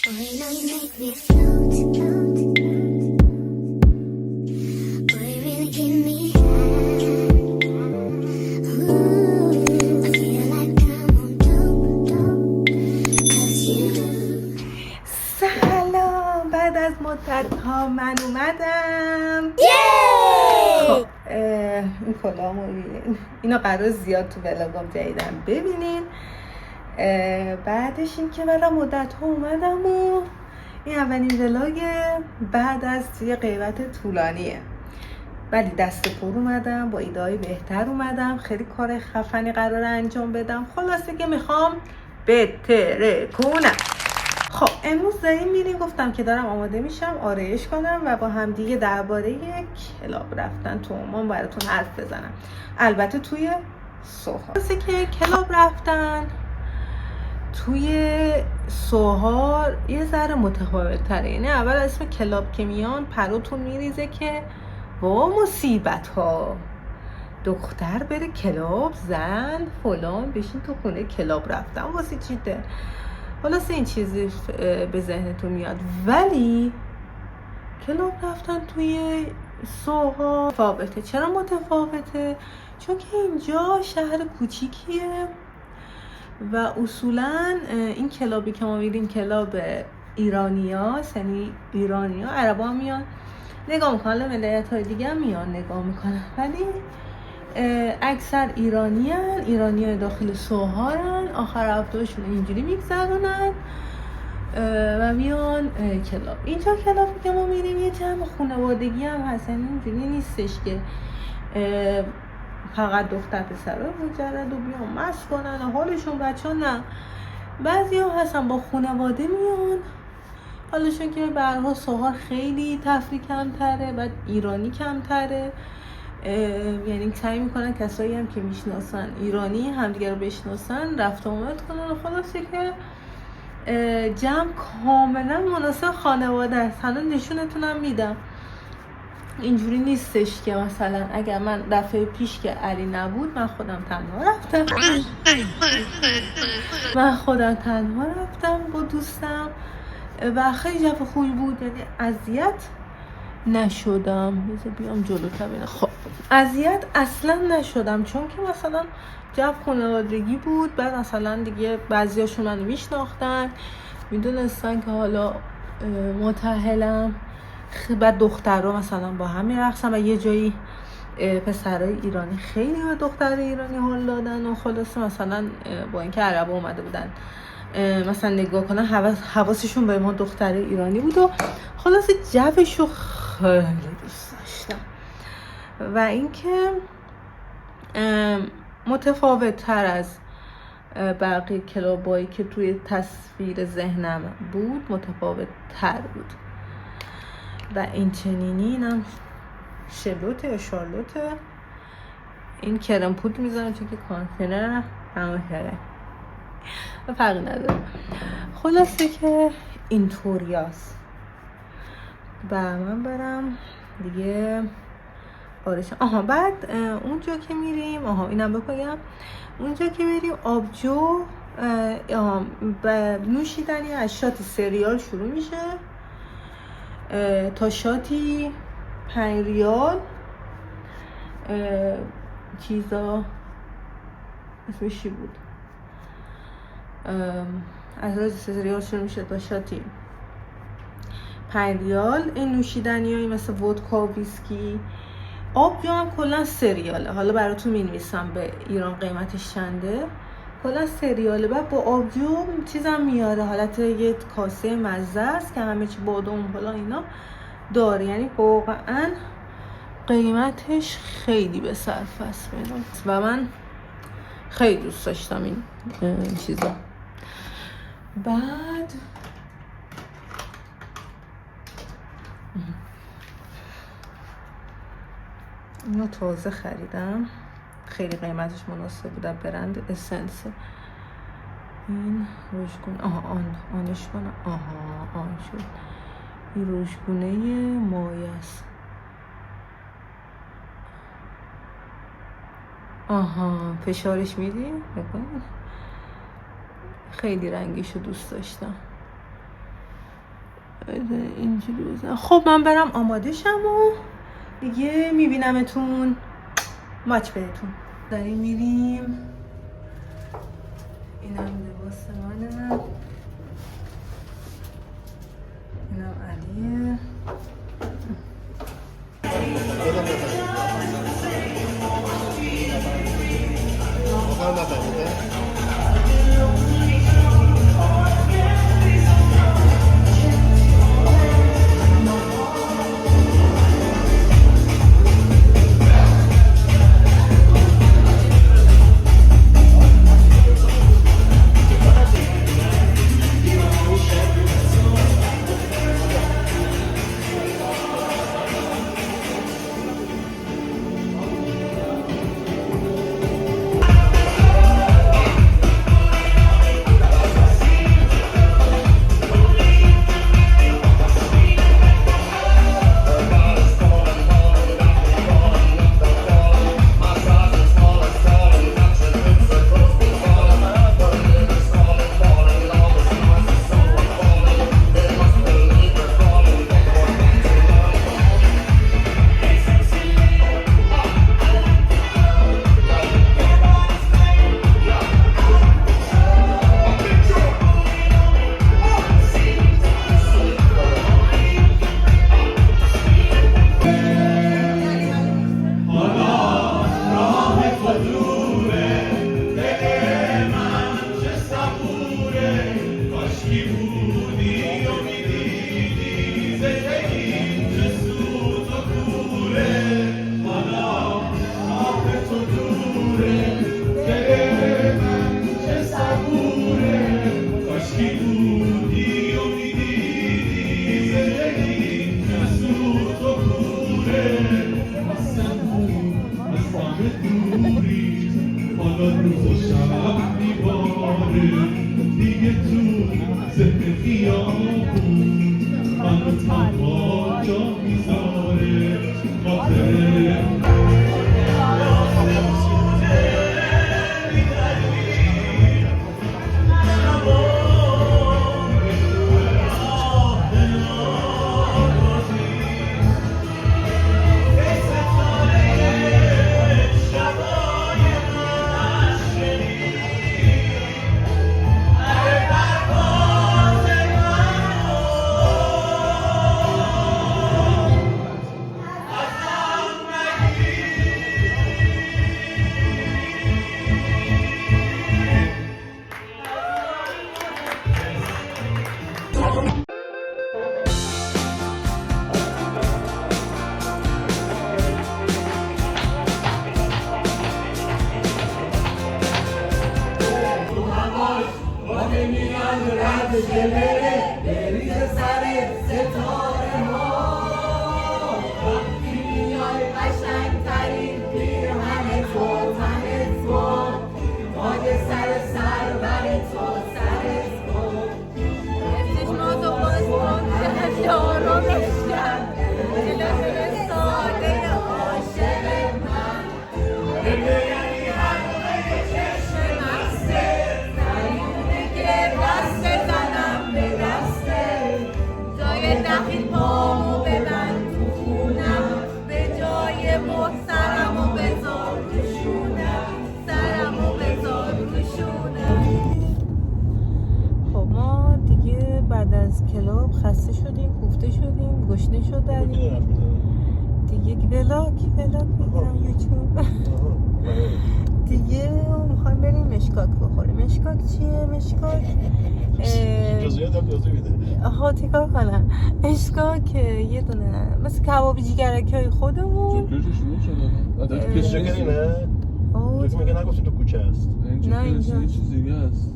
سلام، بعد از مدت ها من اومدم. خب این کلامو ببینین، اینو قرار زیاد تو ولاگام جدیدم ببینین. بعدش این که بعد مدت ها اومدم و این اولین ولاگ بعد از یه غیبت طولانیه، ولی دست پر اومدم، با ایده‌های بهتر اومدم، خیلی کار خفنی قراره انجام بدم. خلاصه که میخوام بهتره کنم. خب امروز داریم میریم، گفتم که دارم آماده میشم آرایش کنم و با هم دیگه درباره کلاب رفتن تو عمان براتون حرف بزنم، البته توی سوها. واسه که کلاب رفتن توی سوها یه ذره متفاوت تره، یعنی اول اسم کلاب که میان پروتون میریزه که وا مصیبت ها، دختر بره کلاب، زن فلان بشین تو خونه کلاب رفتن واسه چیته. خلاصه این چیزی به ذهنتون میاد، ولی کلاب رفتن توی سوها متفاوته. چرا متفاوته؟ چون که اینجا شهر کوچیکیه و اصولا این کلابی که ما میریم کلاب ایرانیا، یعنی ایرانیا، عربا هم میان نگاه میکنن، ملیت های دیگه هم میان نگاه میکنن، ولی اکثر ایرانی داخل سوهارن، آخر هفتهشون اینجوری میگذرونن و میان کلاب. اینجا کلابی که ما میریم یه جمع خانوادگی هم هست، اینجوری نیستش که فقط دختر پسرها مجرد و بیان مست کنن و حالشون بچه ها، نه، بعضی ها هستن با خانواده میان، حالشون که برها سوهار خیلی تفریح کمتره، بعد ایرانی کمتره، یعنی سعی میکنن کسایی هم که میشناسن ایرانی همدیگه رو بشناسن رفت آمد کنن و خلاصه که جمع کاملا مناسب خانواده است. حالا نشونتونم میدم، اینجوری نیستش که مثلا اگر من دفعه پیش که علی نبود من خودم تنها رفتم با دوستم و خیلی جفت خوبی بود، یعنی اذیت نشدم. بذار بیام جلوتر ببینم. خب اذیت اصلا نشدم، چون که مثلا جو خانوادگی بود، بعد مثلا دیگه بعضیاشون منو میشناختن، میدونستن که حالا متأهلم، بعد دخترها مثلا با هم میرقصن و یه جایی پسرای ایرانی خیلی به دختر ایرانی حال دادن و خلاصه مثلا با اینکه عربا اومده بودن مثلا نگاه کنن حواسشون به ما دختر ایرانی بود و خلاصه جوشو خیلی دوست داشتم. و اینکه متفاوت تر از بقیه کلابایی که توی تصویر ذهنم بود متفاوت تر بود. و این چنینی، اینم شلوته یا شارلوته، این کرم پود میزنم چون که کانتینر همه کرده و فرقی نداره. خلاصه که اینطوریاست و من برم دیگه آرش. بعد اونجا که میریم، اینم بگم، اونجا که میریم آبجو نوشیدنی از شات سریال شروع میشه تا شاتی 5 ریال چیزا اسمش چی بود، از سریال شروع میشه تا شاتی 5 ریال. این نوشیدنی هایی مثل ودکا، ویسکی، آبجو هم کلا 3 ریاله. حالا براتون مینویسم به ایران قیمتش چنده، کلا 3 ریاله. بعد با آبجو چیزم میاره، حالت یه کاسه مزه است که همه چی بادام بالا اینا داره، یعنی واقعا قیمتش خیلی به صرف است و من خیلی دوست داشتم این چیزا. بعد اینو تازه خریدم، خیلی قیمتش مناسب بود، برند اسنس. این روشگونه آنش کنم، آن شد. این روشگونه مایه است. فشارش میدی؟ بکنید. خیلی رنگیشو دوست داشتم. اینجوری بزن. خب من برم آماده شم و دیگه میبینمتون. ماچ بهتون. داریم میریم. اینم لباس منه، اینم علیه. کلاب خسته شدیم، کوفته شدیم، گشنه شدیم دیگه. بلاک میگیرم یوتیوب دیگه. میخوایم بریم مشکاک بخوریم. مشکاک چیه؟ مشکاک جزئیات هم توضیح میده. آها تیکار کنم. مشکاک یه دونه مثل کباب جیگرکی های خودمون. پیش جگری نه؟ اوه میگه نگفتیم تو کوچه است. نه اینجا یه چیز دیگه است.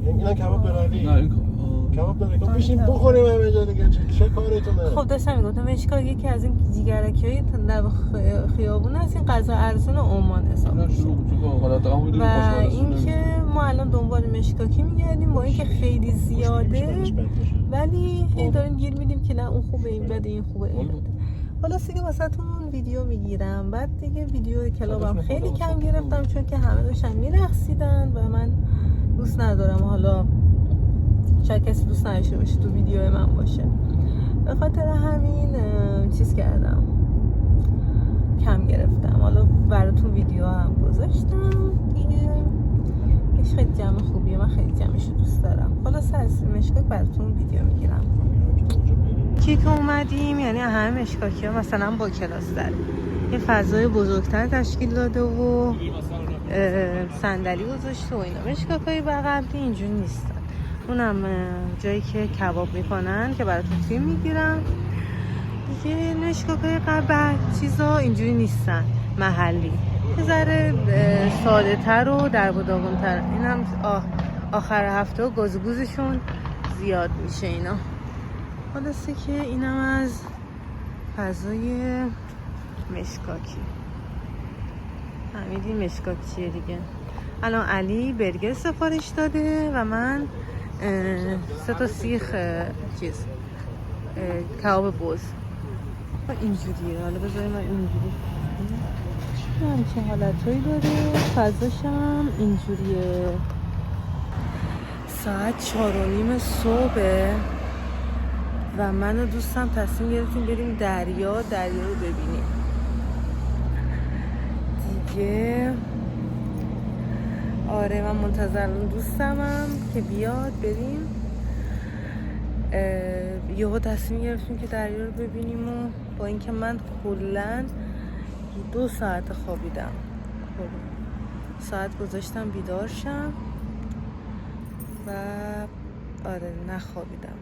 اینا کباب برای نه این کباب داره. بشین بخوریم همه جا دیگه. چه کارتونه؟ خب داشتم میگفتم مشکاک یکی از این جیگرکی های در خیابون هست. این غذا ارزون عمان حساب میشه. و این که ما الان دنبال مشکاکی میگردیم با اینکه خیلی زیاده ولی هی داریم گیر میدیم که نه اون خوبه این بده این خوبه این بده. حالا دیگه واسهتون ویدیو میگیرم. بعد دیگه ویدیو کلابم خیلی کم گرفتم چون که همه داشتن میرقصیدن و من دوست ندارم حالا شاید کسی دوست نداشته باشه تو ویدیو من باشه. به خاطر همین چیز کردم، کم گرفتم. حالا براتون ویدیو هم گذاشتم دیگه. ایش خیلی جمع خوبیه، من خیلی جمعش رو دوست دارم. خلاص از مشکاک براتون ویدیو میگیرم. کی که اومدیم یعنی همه مشکاکی ها مثلا با کلاس داره، یه فضای بزرگتر تشکیل داده و صندلی گذاشته و اینا. مشکاکای بغل اینجوری نیستن، اونم جایی که کباب میکنن که براتون فیلم میگیرم دیگه. مشکاکای قبل چیزا اینجوری نیستن، محلی، یه ذره ساده تر و در و داغون تر. اینم آخر هفته گازگوزشون زیاد میشه اینا. خلاصه که اینم از فضای مشکاکی. فهمیدین مشکاک چیه دیگه. الان علی برگر سفارش داده و من 3 تا سیخ چیز کباب بز. اینجوریه. حالا بذاریم من اینجوری همچه حالتهایی داره. فضاشم اینجوریه. ساعت 4:30 صبح و من و دوستم تصمیم گرفتیم بریم دریا رو ببینیم دیگه. آره من منتظر دوستمم که بیاد بریم. یهو تصمیم گرفتیم که دریا رو ببینیم و با اینکه من کلاً 2 ساعت خوابیدم. ساعت گذاشتم بیدار شم و آره نخوابیدم.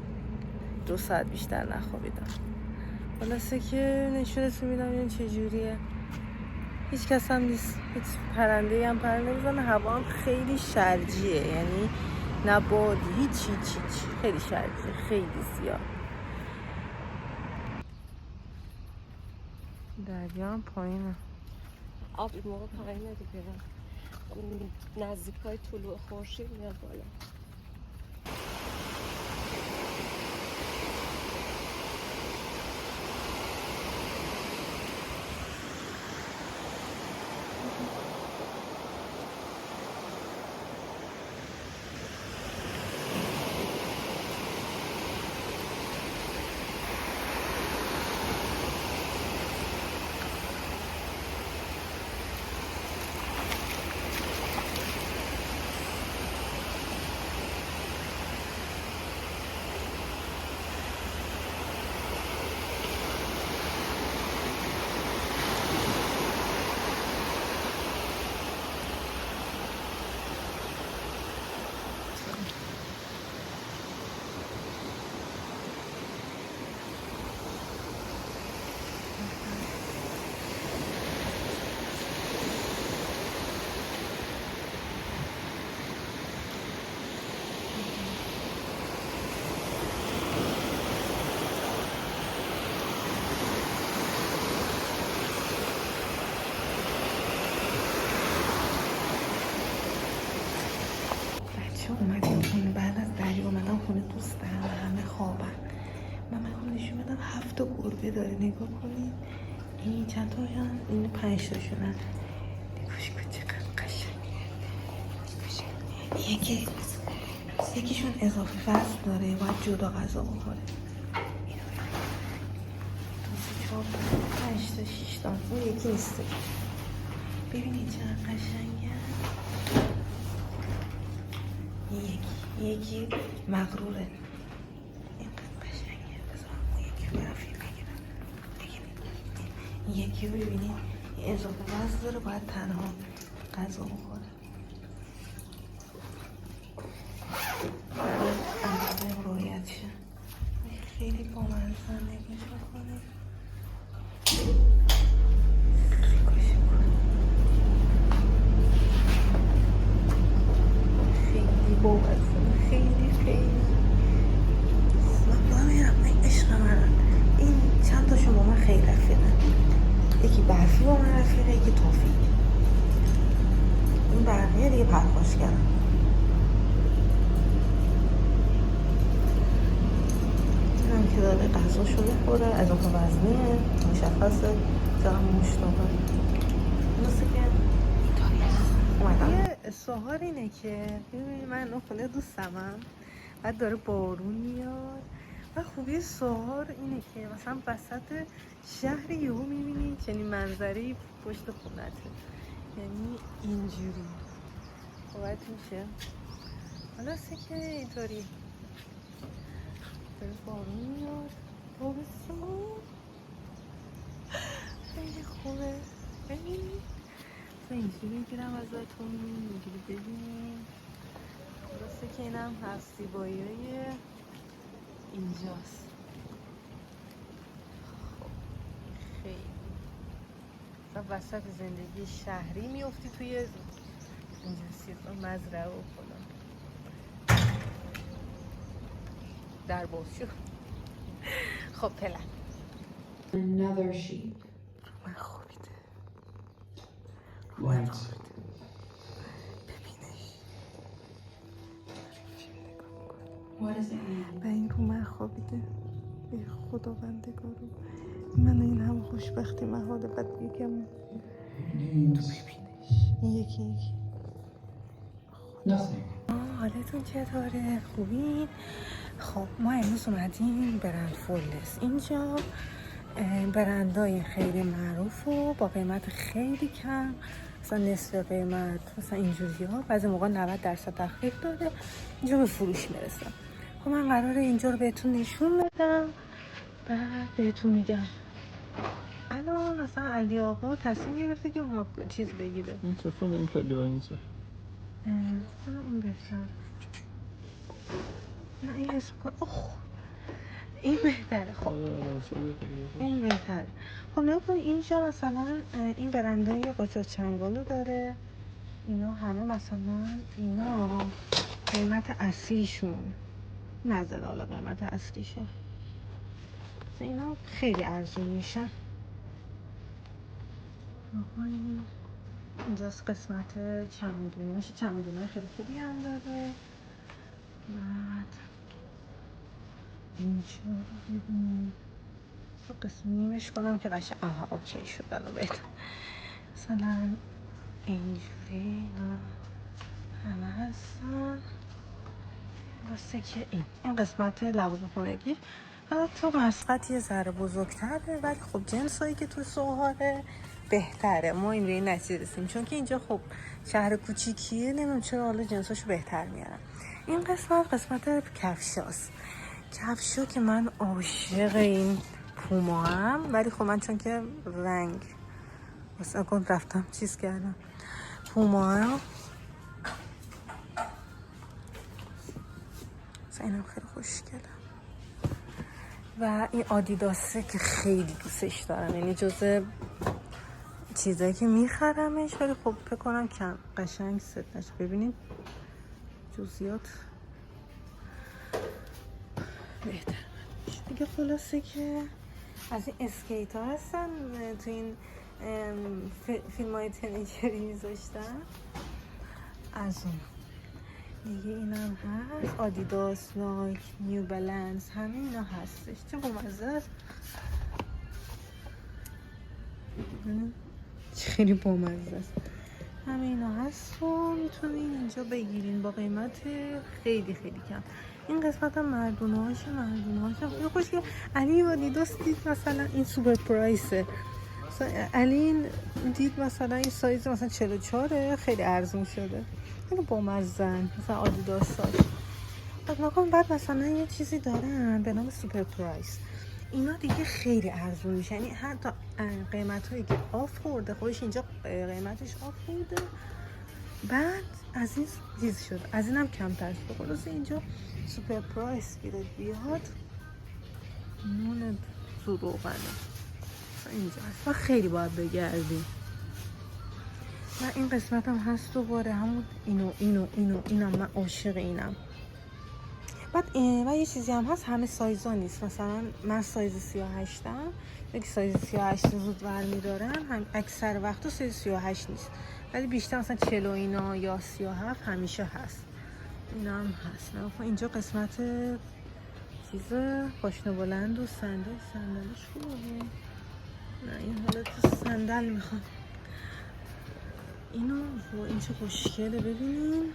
2 ساعت بیشتر نخوابیدم. خلاصه که نشونتون میدم این چجوریه. هیچ کس هم نیست، هیچ پرنده هم پرنده میزنه. هوا هم خیلی شرجیه، یعنی نه بادی، هیچ خیلی شرجیه، خیلی زیاد. دریا هم پایینه. آب این موقع پایینه دیگه، نزدیکای طلوع خورشید میاد بالا. اومدیم خونه، بعد از دریا اومدم خونه دوستم و همه خوابن. من نشون بدم 7 تا گربه داره، نگاه کنید. این چند تا هستن؟ این 5 تا شدن. نگاش کن چقدر قشنگه. یکیشون اضافه وزن داره، باید جدا غذا بخوره. 2 3 4 5 تا 6 تا. اون یکی نیسته. ببینید چقدر قشنگه. یکی مغروره. اینقدر قشنگه. بذار اون یکی رو برم فیلم بگیرم. این یکی رو ببینید اضافه وزن داره، باید تنها غذا بخوره. باید رعایت شه. خیلی بامزه. نگاش بکنه. من عشق منم. این چند تاشون با من خیلی رفیقن. یکی برفی با من رفیقه، یکی توفیق. این بقیه دیگه پرخاش کردم. اینم که داره غذاشو میخوره، اضافه وزنیه، مشخصه، جمع مشتاقه. مثل که اومدم. یه سوال اینه که ببینید من خونه دوستمم، بعد داره بارون میاد و خوبی سوهار اینه که مثلا وسط شهر یهو میبینی چنین منظری پشت خونته، یعنی اینجوری باید میشه. حالا که اینطوری داره بارون میاد، تابستون خیلی خوبه. ببینید اینجوری میگیرم ازتون، اینجوری ببینید. درسته که اینم هست زیبایی های اینجاست. خب خیلی وسط زندگی شهری میفتی توی اینجا سیفا مزرعه و فلان. در باز شد. خب پلن Another sheep. من خوابیده. Right. What does it mean? و این رو من خوابیده. به خداوندگارو من این هم خوشبختی محاله بعد یکم Means این یکی nothing. حالتون چطوره؟ خوبین؟ خب ما امروز اومدیم برند فولس. اینجا برندهای خیلی معروف و با قیمت خیلی کم، مثلا نصف قیمت، مثلا اینجوری ها، بعضی موقع 90% تخفیف داره، اینجا به فروش میرسه. خب من قراره اینجا رو بهتون نشون بدم، بعد بهتون میگم. الان مثلا علی آقا تصمیم گرفته که چیز بگیره. این تلفن این خیلی رنگیه. این بهتر. نه این اسم کن. این بهتره. خب این بهتره. خب نگاه کن اینجا مثلا این برندهای قاچاق چنگالو داره. اینا همه مثلا اینا قیمت اصلیشون نزده، حالا قیمت اصلیشه اینا خیلی ارزون میشن. اینجاست قسمت چمدوناش، چمدونای خیلی خوبی هم داره. بعد اینجا رو ببینیم رو قسم نیمش کنم که قشنگ اوکی شد. الان بهتر مثلا اینجوری همه هستن. واسه که این قسمت لوازم خونگی حالا تو مسقط یه ذره بزرگتره، ولی خب جنسایی که تو سوهاره بهتره. ما این به این نتیجه رسیم چون که اینجا خب شهر کوچیکیه، نمیدونم چرا حالا جنساشو بهتر میارن. این قسمت کفشاست. کفشا که من عاشق این پوما هم، ولی خب من چون که رنگ واسه کن رفتم چیز کردم پوما ها. اینم خیلی خوشگله. و این آدیداسه که خیلی دوستش دارم، یعنی جزء چیزایی که میخرمش، ولی خب فکر کنم کم قشنگ ست نشه. ببینید جزئیات بهتر دیگه. خلاصه که از این اسکیت ها هستن تو این فیلم های تینیجری میذاشتن، از اون دیگه این هم هست. آدیداس، نایک، نیو بالانس، همه اینا هستش. چه بامزه است، خیلی بامزه است. همه اینا هست و میتونین اینجا بگیرین با قیمت خیلی خیلی کم. این قسمت هم مردونه هاشه خیلی خوشگل. علی آدیداس دید مثلا این سوپر پرایسه، علی دید مثلا این سایز مثلا 44 خیلی ارزون شده، خیلی بامزن مثلا آدیداس هاش. بعد مثلا یه چیزی دارن به نام سوپر پرایس، اینا دیگه خیلی ارزون میشه، یعنی حتی قیمت هایی که آف خورده، خودش اینجا قیمتش آف خورده، بعد از این چیز شد، از این هم کمتر شد. خلاصه اینجا سوپر پرایس گیرد بیاد نون زروغنه اینجا هست و خیلی باید بگردیم. و این قسمت هم هست دوباره همون اینم من عاشق اینم. بعد و یه چیزی هم هست، همه سایزا نیست. مثلا من سایز 38 م، یکی سایز 38 زود برمیدارن، هم اکثر وقتا سایز 38 نیست، ولی بیشتر مثلا 40 اینا یا 37 همیشه هست. اینا هم هست. نه اینجا قسمت چیز پاشنه بلند و صندلش خوبه. نه این حالا تو صندل میخوام. اینو این چه خوشگله، ببینین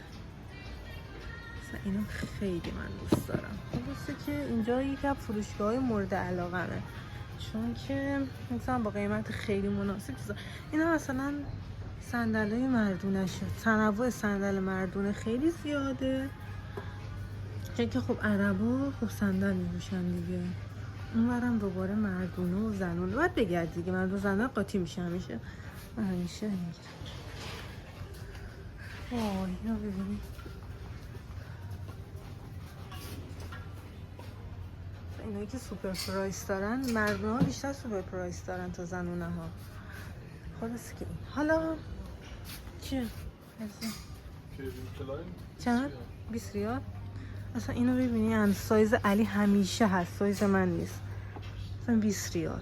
مثلا اینو خیلی من دوست دارم. خلاصه که اینجا یکی از فروشگاه‌های مورد علاقمه، چون که مثلا با قیمت خیلی مناسب چیزا. اینا مثلا صندل‌های مردونشه، تنوع صندل مردونه خیلی زیاده، چون که خب عربا خب صندل می‌پوشن دیگه. اونورم دوباره مردونه و زنونه باید بگرد دیگه، مرد و زنان قاطی میشه همیشه. من همیشه میگیرم. وای اینا ببینید، اینایی که سوپر پرایس دارن، مردونه ها بیشتر سوپر پرایس دارن تا زنونه ها. خلاص که این حالا چیه؟ چند؟ 20 ریال؟ اصلا اینو ببینی سایز علی همیشه هست، سایز من نیست. اصلا 20 ریال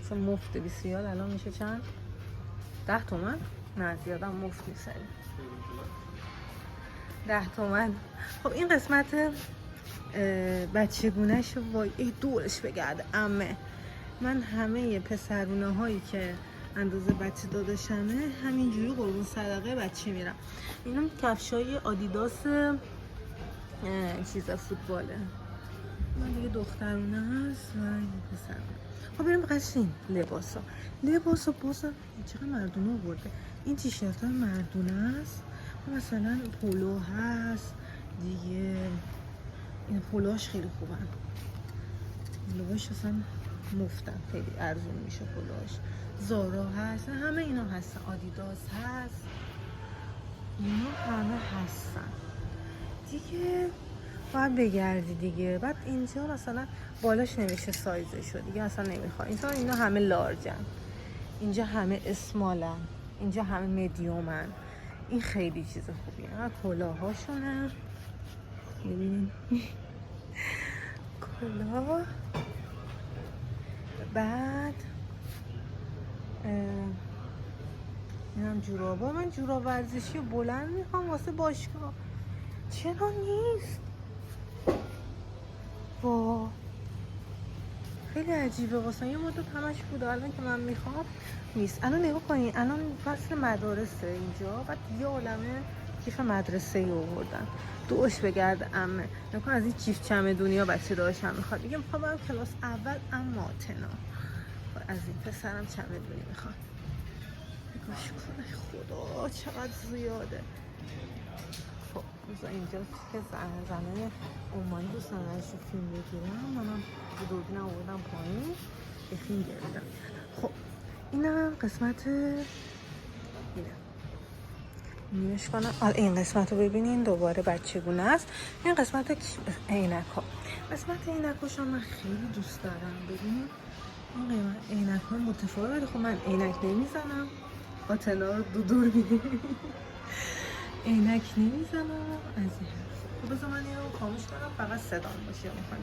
اصلا مفته. 20 ریال الان میشه چند؟ 10 تومن؟ نه زیادم مفت نیست. 10 تومن. خب این قسمت بچگونه‌ش وای دورش بگرده عمه. من همه پسرونه هایی که اندازه بچه داداشمه همینجوری قربون صدقه بچه میرم. اینم کفشای آدیداس چیز فوتباله. من دیگه دخترونه هست و پسرونه. خب بریم قشنگ لباسا بازم چقدر مردونه برده. این تیشرت ها مردونه است، مثلا پولو هست دیگه. این پولوهاش خیلی خوبن، پولوهاش اصلا مفتن، خیلی ارزون میشه پولوهاش. زارا هست، همه اینا هستن. آدیداس هست، اینا همه هستن دیگه. باید بگردی دیگه. بعد اینجا مثلا بالاش نمیشه سایزشو دیگه، اصلا نمیخواد. اینجا اینا همه لارجن، اینجا همه اسمالن، اینجا همه مدیومن. این خیلی چیز خوبیه. کلاهاشونه ببینید کلاه. بعد اینم جورابا. من جوراب ورزشی بلند میخوام واسه باشگاه. چرا نیست؟ وا خیلی عجیبه. واسه یه مدت همش بوده، الان که من میخوام نیست. الان نگاه کنین، الان فصل مدارسه اینجا، بعد یه عالمه کیف مدرسه ای آوردن. دوش بگرد عمه. نکن از این کیف چمدونی ها بچه داشتم میخواد دیگه. میخوام برم کلاس اول اما تنا. از این پسرم چمدونی میخوام. نگاش کنه خدا چقدر زیاده. خب بذار اینجا که زنان عمانی دوست ندارن فیلم بگیرم، منم دوربینم آوردم پایین به فیلم گرفتم. خب اینم قسمت اینه نیمش کنم. این قسمت رو ببینین دوباره بچگونه است. این قسمت عینک ها. قسمت عینک هاشو من خیلی دوست دارم. ببینین این قیمت عینک ها متفاوته، ولی خب من عینک نمیزنم. آتنا رو دور میدیم عینک نمیزنم از این. خب بذار من اینو خاموش کنم فقط صدام باشه، میخوام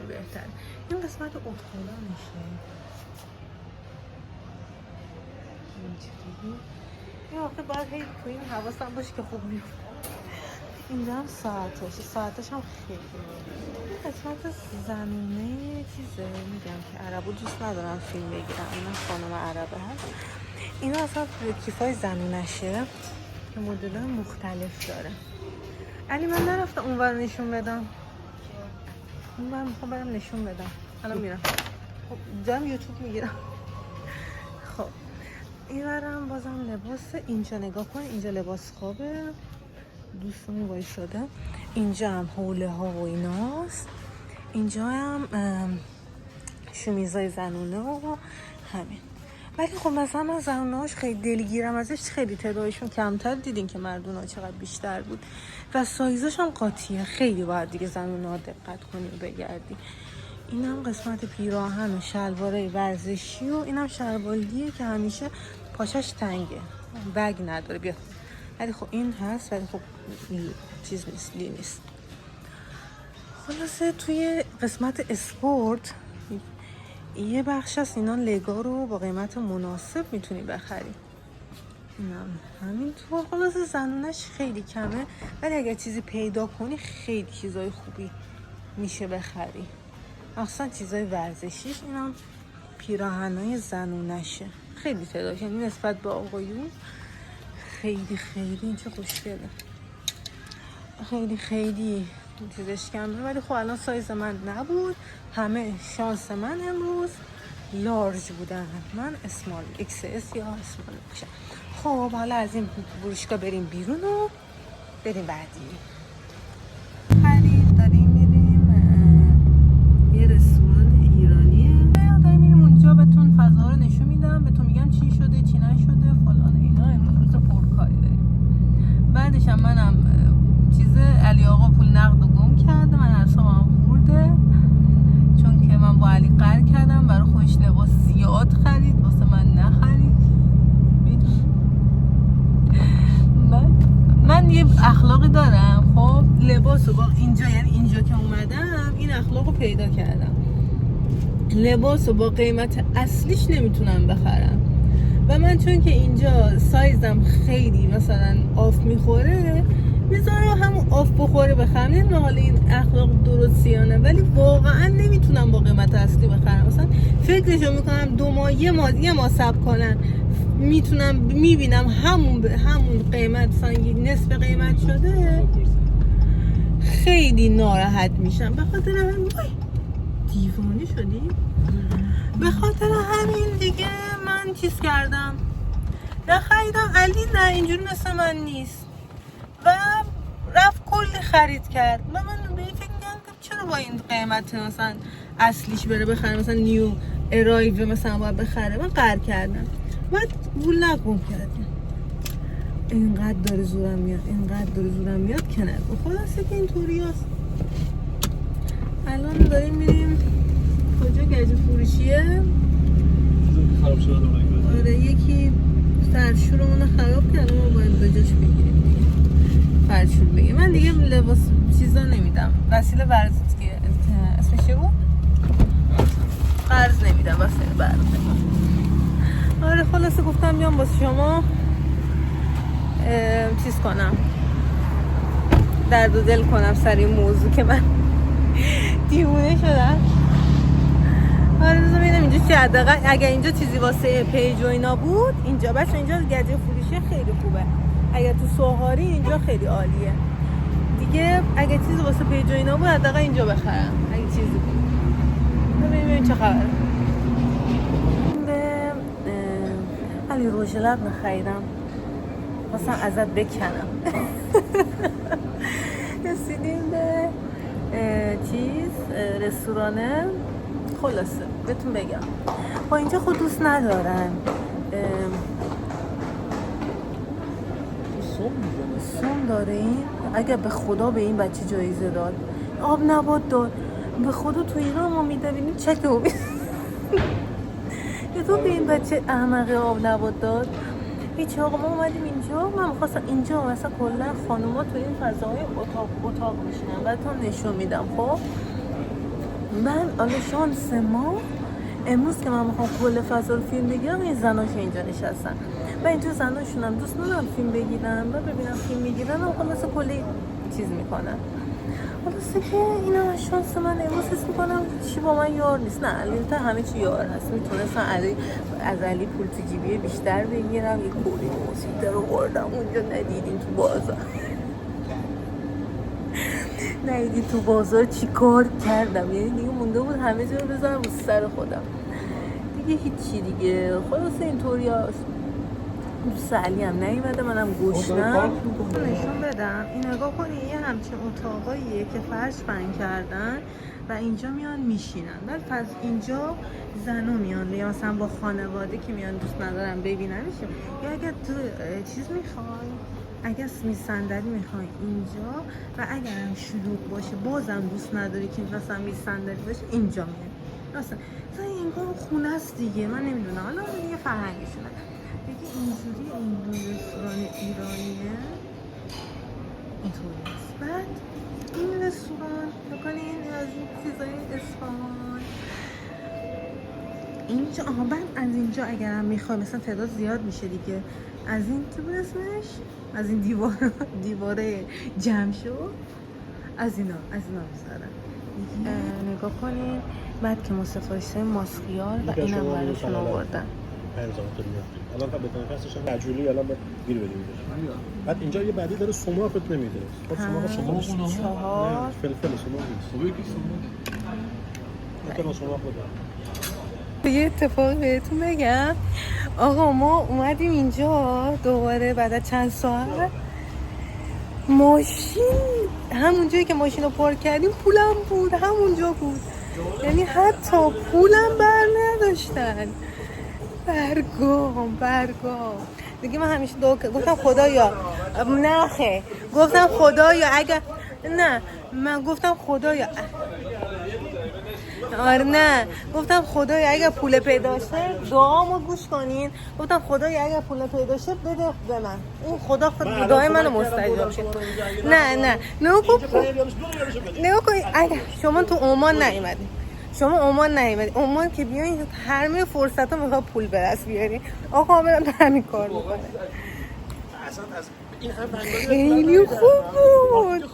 بهتر. این قسمت اتخالا میشه اینجوری. این آخه باید هی تو این حواسم باشه که خوب میفته. اینجا هم ساعتش هم خیلی این قسمت زنونه چیزه. میگم که عربو دوست ندارم فیلم بگیرم، اینا خانم عربه هست. اینا اصلا کیفای زنونشه که مدل مختلف داره. علی من نرفتم اونور نشون بدم، اونور میخوام برم نشون بدم. الان میرم. خب دارم یوتیوب میگیرم. خب اینورم بازم لباس. اینجا نگاه کن، اینجا لباس خوابه، دوستمون وایساده. اینجا هم حوله ها و ایناست. اینجا هم شومیزای زنونه و همین. ولی خب مثلا من زنونه هاش خیلی دلگیرم ازش، خیلی تعدادشون کمتر. دیدین که مردونه ها چقدر بیشتر بود و سایزش هم قاطیه. خیلی باید دیگه زنونه ها دقت کنی و بگردی. این هم قسمت پیراهن و شلواره ورزشی و این هم شلواریه که همیشه پاشش تنگه، بگ نداره. بیا ولی خب این هست، ولی خب چیز نیست، لی نیست. خلاصه توی قسمت اسپورت یه بخش هست، اینا لگا رو با قیمت مناسب میتونی بخری. اینم همینطور. خلاصه زنونش خیلی کمه، ولی اگر چیزی پیدا کنی خیلی چیزای خوبی میشه بخری، مخصوصا چیزای ورزشیش. اینم پیراهنای زنونشه، خیلی تعدادش، یعنی نسبت به آقایون خیلی اینجا خوشگله. خیلی خیلی چیزش کمه، ولی خب الان سایز من نبود. همه شانس من امروز لارج بودن، من اسمال XS یا اسمال باشم. خب حالا از این فروشگاه بریم بیرون و بریم بعدی. خرید داریم میریم یه رستوران ایرانیه، داریم میریم اونجا بهتون فضا رو نشون میدم، بهتون میگم چی شده چی نشده فلان اینا. امروز روز پرکاری داریم. بعدش هم منم علی آقا پول نقد و گم کرده، من اعصابم خورده چون که من با علی قرار کردم برای خودش لباس زیاد خرید، واسه من نخرید. من یه اخلاقی دارم، خب لباسو با اینجا، یعنی اینجا که اومدم این اخلاقو پیدا کردم، لباسو با قیمت اصلیش نمیتونم بخرم و من چون که اینجا سایزم خیلی مثلا آف میخوره میذارم همون آف بخوره بخرم. نمیدونم حالا این اخلاق درستی یا نه، ولی واقعا نمیتونم با قیمت اصلی بخرم. مثلا فکرشو میکنم 2 ماه یه ماه صبر کنن میتونم، میبینم همون قیمت مثلا نصف قیمت شده، خیلی ناراحت میشم. به خاطر همین دیوانه شدیم، به خاطر همین دیگه من چیز کردم نخریدم. علی نه اینجوری مثل من نیست و رفت کلی خرید کرد و من به این فکر می‌کردم چرا با این قیمت مثلا اصلیش بره بخره، مثلا نیو ارایو مثلا باید بخره. من قهر کردم بعد وول نگم کردم. اینقدر داره زورم میاد که نه خلاصه که اینطوری هست. الان داریم میریم کجا؟ گجه فروشیه. خراب شده دوباره. آره یکی فرشورمون خراب کرد، ما باید بجاش بگیریم دیگه. فرشور بگیریم. من دیگه لباس چیزا نمیدم، وسیله ورزش که اسمش چی بود؟ قرض نمیدم، وسیله ورزش. آره خلاصه گفتم بیام واسه شما چیز کنم، درد و دل کنم سر این موضوع که من دیوونه شدم. آره بذار ببینم اینجا چی حداقل اگه اینجا چیزی واسه پیج و اینا بود، اینجا بچه اینجا گجه فروشی خیلی خوبه. اگه تو سوهاری اینجا خیلی عالیه دیگه. اگه چیزی واسه پیج و اینا بود حداقل اینجا بخرم اگه چیزی بود. ببینیم چه خبره. به علی روژ لب نخریدم، مثلا ازت بکنم. رسیدیم به چیز رستورانه. خلاصه بهتون بگم با اینجا خود دوست ندارن، سوم داره این. اگر به خدا به این بچه جایزه داد، آب نبات داد، به خدا تو ایران ما میدونیم چک رو یه تو به این بچه احمقه آب نبات داد. هیچ آقا ما اومدیم اینجا، من می‌خواستم اینجا مثلا کلا خانوما تو این فضاهای اتاق میشینن بعدتون نشون میدم. خب من حالا شانس ما امروز که من میخوام کل فضا رو فیلم بگیرم، این زناش اینجا نشستن و اینجا زناشون هم دوست ندارم فیلم بگیرن و ببینم فیلم میگیرن و خلاصه کلی چیز میکنن. خلاصه که اینا شانس من امروز حس میکنم چی با من یار نیست. نه البته همه چی یار هست، میتونستم از علی پول تو جیبی بیشتر بگیرم. یه کولی موسیقی رو بردم اونجا، ندیدین تو بازار ندیدی تو بازار چی کار کردم، یعنی دیگه مونده بود همه جا رو بذارم رو سر خودم دیگه. هیچی دیگه خلاصه اینطوری هست. دوست علی هم نیومده، منم گشنم. نشون بدم این نگاه کنی، یه همچین اتاقاییه که فرش بند کردن و اینجا میان میشینن. ولی پس اینجا زنو میان یا مثلا با خانواده که میان دوست ندارم ببیننش، یا اگر تو چیز میخوای، اگر صندلی میخوای اینجا، و اگر هم شلوغ باشه بازم دوست نداری که مثلا صندلی باشه اینجا میاد. مثلا این خونه است دیگه، من نمیدونم حالا دیگه فرهنگشونه دیگه. اینجوری این رستوران ایرانیه اینطوری است. بعد این رستوران بکنین از این چیزای اصفهان اینجا. بعد از اینجا اگرم میخوای مثلا تعداد زیاد میشه دیگه، از این چی بود اسمش، از این دیواره جمع شد، از اینا میذارن. نگاه کنین بعد که ما سفارش ماسخیار و اینم براشون آوردن. الان تا بهترین فصلش هم رجولی الان باید گیر بدیم. بعد اینجا یه بعدی داره سماقت نمیده. خب سماق 4 فلفل سماق نیست. مثلا سماق بده. یه اتفاقی بهتون بگم. آقا ما اومدیم اینجا دوباره بعد از چند ساعت ماشین همون جایی که ماشین رو پارک کردیم پولم بود همونجا بود، یعنی حتی پولم بر نداشتن. برگام دیگه. من همیشه گفتم خدایا نه خیر، گفتم خدایا اگر نه من گفتم خدایا آره نه گفتم خدایا اگر پول پیدا شه دعامو گوش کنین. گفتم خدایا اگر پول پیدا شه بده به من، اون خدا دعای منو مستجاب شه. نه کنید اگر شما تو عمان نیومدین، عمان که بیاین همه فرصت ها میخواد پول به دست بیارین. آقا عاملا همین کار میکنه. اصلا از این هم خیلی خوب بود.